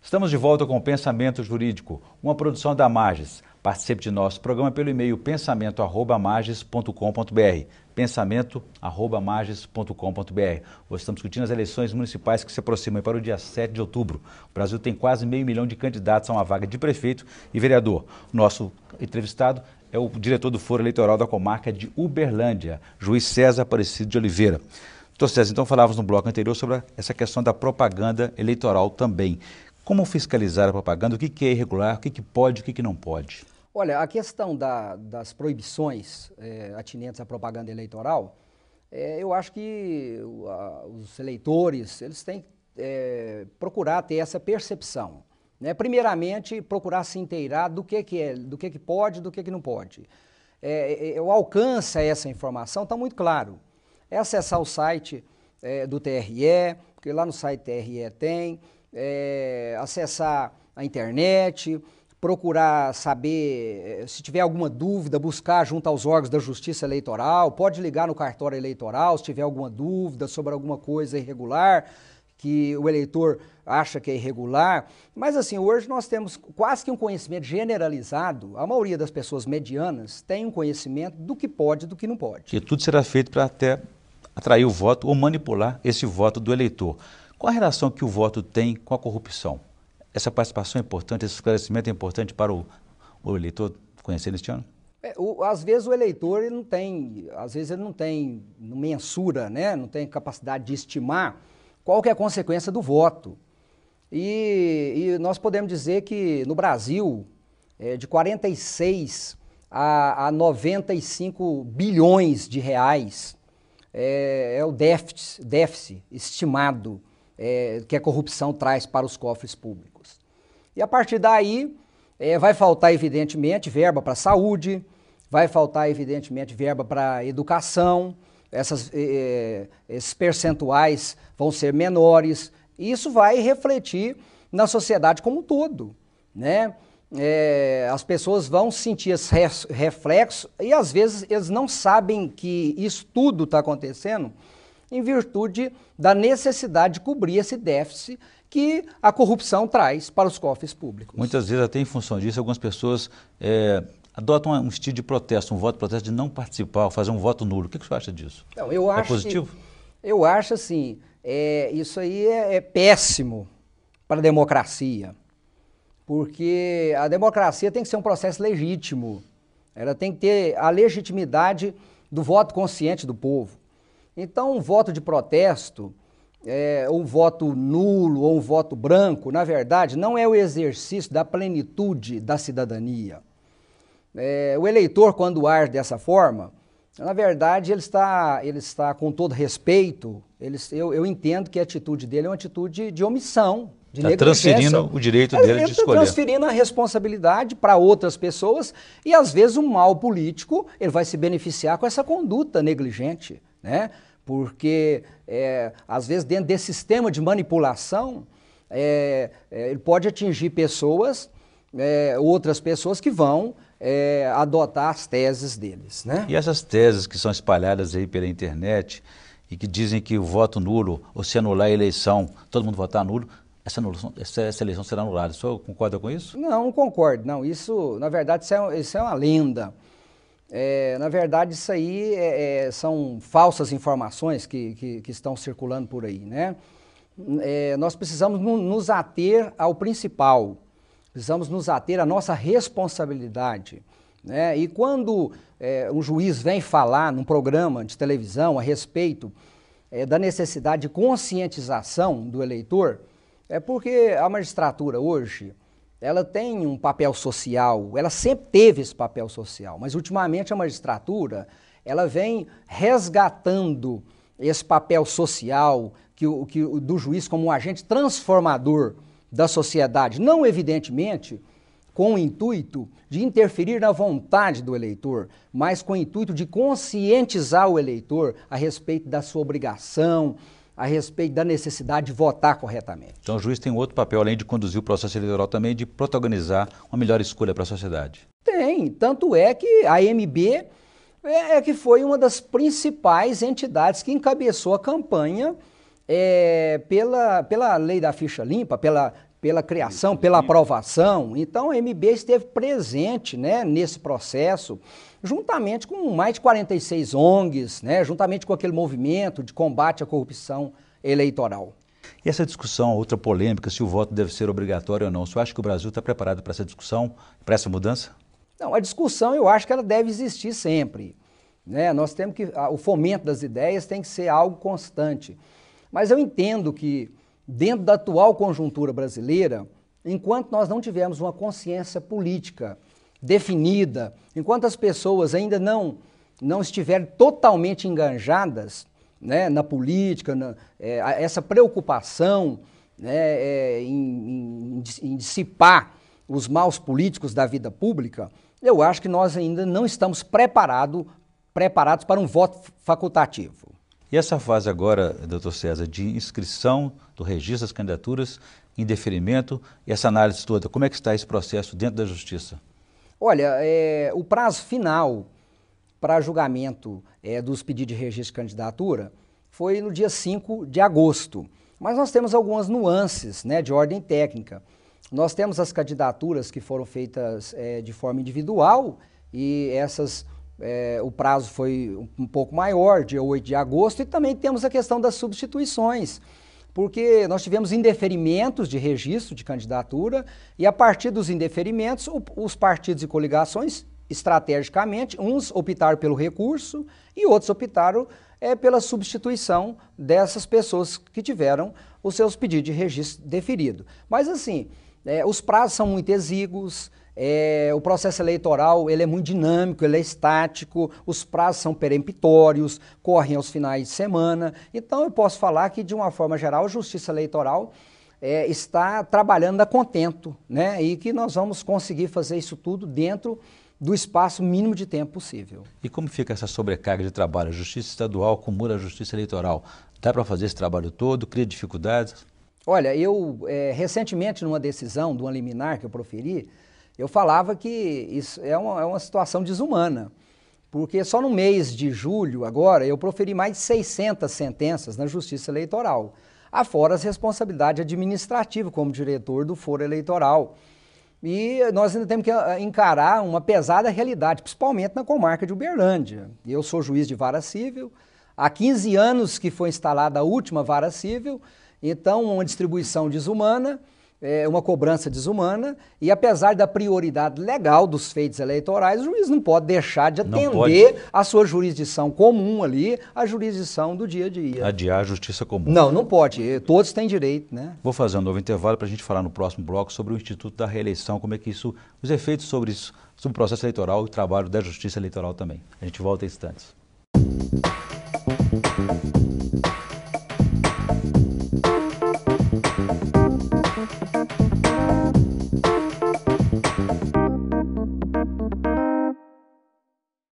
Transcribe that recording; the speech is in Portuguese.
Estamos de volta com o Pensamento Jurídico, uma produção da Magis. Participe de nosso programa pelo e-mail pensamento@magis.com.br, pensamento@magis.com.br. Hoje estamos discutindo as eleições municipais que se aproximam para o dia 7 de outubro. O Brasil tem quase meio milhão de candidatos a uma vaga de prefeito e vereador. Nosso entrevistado é o diretor do Foro Eleitoral da comarca de Uberlândia, juiz César Aparecido de Oliveira. Doutor César, então falávamos no bloco anterior sobre essa questão da propaganda eleitoral também. Como fiscalizar a propaganda? O que é irregular? O que pode? O que não pode? Olha, a questão das proibições atinentes à propaganda eleitoral, eu acho que os eleitores eles têm que procurar ter essa percepção. Né? Primeiramente, procurar se inteirar do que pode e do que não pode. O alcance a essa informação está muito claro. É acessar o site do TRE, porque lá no site TRE tem, acessar a internet, procurar saber, se tiver alguma dúvida, buscar junto aos órgãos da Justiça Eleitoral, pode ligar no cartório eleitoral se tiver alguma dúvida sobre alguma coisa irregular, que o eleitor acha que é irregular. Mas assim, hoje nós temos quase que um conhecimento generalizado, a maioria das pessoas medianas tem um conhecimento do que pode e do que não pode. E tudo será feito para até atrair o voto ou manipular esse voto do eleitor. Qual a relação que o voto tem com a corrupção? Essa participação é importante, esse esclarecimento é importante para o eleitor conhecer neste ano? Às vezes o eleitor ele não mensura, né? Não tem capacidade de estimar qual que é a consequência do voto. E nós podemos dizer que no Brasil, de 46 a 95 bilhões de reais é o déficit estimado que a corrupção traz para os cofres públicos. E a partir daí vai faltar evidentemente verba para a saúde, vai faltar evidentemente verba para a educação, esses percentuais vão ser menores, e isso vai refletir na sociedade como um todo, né? As pessoas vão sentir esse reflexo e às vezes eles não sabem que isso tudo está acontecendo em virtude da necessidade de cobrir esse déficit que a corrupção traz para os cofres públicos. Muitas vezes, até em função disso, algumas pessoas adotam um estilo de protesto, um voto de protesto de não participar, fazer um voto nulo. O que você acha disso? Não, é positivo? Eu acho assim, isso aí é péssimo para a democracia, porque a democracia tem que ser um processo legítimo, ela tem que ter a legitimidade do voto consciente do povo. Então, um voto de protesto, um voto nulo ou um voto branco, na verdade, não é o exercício da plenitude da cidadania. O eleitor, quando age dessa forma, na verdade, ele está com todo respeito, eu entendo que a atitude dele é uma atitude de omissão, de negligência. Está transferindo o direito dele de escolher. Transferindo a responsabilidade para outras pessoas e, às vezes, um mal político, ele vai se beneficiar com essa conduta negligente, né? Porque, às vezes, dentro desse sistema de manipulação, ele pode atingir pessoas, outras pessoas que vão adotar as teses deles, né? E essas teses que são espalhadas aí pela internet e que dizem que o voto nulo, ou se anular a eleição, todo mundo votar nulo, essa eleição será anulada. O senhor concorda com isso? Não concordo. Não, isso, na verdade, isso é uma lenda. Na verdade, isso aí são falsas informações que estão circulando por aí, né? Nós precisamos nos ater ao principal, precisamos nos ater à nossa responsabilidade, né? E quando um juiz vem falar num programa de televisão a respeito da necessidade de conscientização do eleitor, é porque a magistratura hoje ela tem um papel social, ela sempre teve esse papel social, mas ultimamente a magistratura ela vem resgatando esse papel social do juiz como um agente transformador da sociedade, não evidentemente com o intuito de interferir na vontade do eleitor, mas com o intuito de conscientizar o eleitor a respeito da sua obrigação, a respeito da necessidade de votar corretamente. Então o juiz tem outro papel, além de conduzir o processo eleitoral, também de protagonizar uma melhor escolha para a sociedade. Tem, tanto é que a AMB que foi uma das principais entidades que encabeçou a campanha pela lei da ficha limpa, pela criação, pela aprovação. Então, a MB esteve presente, né, nesse processo, juntamente com mais de 46 ONGs, né, juntamente com aquele movimento de combate à corrupção eleitoral. E essa discussão, outra polêmica, se o voto deve ser obrigatório ou não, você acha que o Brasil está preparado para essa discussão, para essa mudança? Não, a discussão eu acho que ela deve existir sempre, né? Nós temos que, o fomento das ideias tem que ser algo constante. Mas eu entendo que, dentro da atual conjuntura brasileira, enquanto nós não tivermos uma consciência política definida, enquanto as pessoas ainda não estiverem totalmente enganjadas, né, na política, essa preocupação, né, em dissipar os maus políticos da vida pública, eu acho que nós ainda não estamos preparados para um voto facultativo. E essa fase agora, doutor César, de inscrição do registro das candidaturas, indeferimento e essa análise toda, como é que está esse processo dentro da Justiça? Olha, o prazo final para julgamento dos pedidos de registro de candidatura foi no dia 5 de agosto. Mas nós temos algumas nuances, né, de ordem técnica. Nós temos as candidaturas que foram feitas de forma individual e essas... o prazo foi um pouco maior, dia 8 de agosto, e também temos a questão das substituições, porque nós tivemos indeferimentos de registro de candidatura e a partir dos indeferimentos, os partidos e coligações, estrategicamente, uns optaram pelo recurso e outros optaram pela substituição dessas pessoas que tiveram os seus pedidos de registro deferido. Mas assim, os prazos são muito exíguos, o processo eleitoral ele é muito dinâmico, ele é estático, os prazos são peremptórios, correm aos finais de semana. Então eu posso falar que, de uma forma geral, a Justiça Eleitoral está trabalhando a contento, né? E que nós vamos conseguir fazer isso tudo dentro do espaço mínimo de tempo possível. E como fica essa sobrecarga de trabalho? A Justiça Estadual acumula a Justiça Eleitoral. Dá para fazer esse trabalho todo? Cria dificuldades? Olha, eu recentemente, numa decisão de uma liminar que eu proferi, eu falava que isso é uma situação desumana, porque só no mês de julho, agora, eu proferi mais de 600 sentenças na Justiça Eleitoral, afora as responsabilidades administrativas como diretor do foro eleitoral. E nós ainda temos que encarar uma pesada realidade, principalmente na comarca de Uberlândia. Eu sou juiz de vara civil, há 15 anos que foi instalada a última vara civil, então uma distribuição desumana, uma cobrança desumana, e apesar da prioridade legal dos feitos eleitorais, o juiz não pode deixar de atender a sua jurisdição comum ali, a jurisdição do dia a dia. Adiar a justiça comum. Não pode, todos têm direito, né? Vou fazer um novo intervalo para a gente falar no próximo bloco sobre o Instituto da Reeleição, como é que isso, os efeitos sobre isso, sobre o processo eleitoral e o trabalho da Justiça Eleitoral também. A gente volta em instantes.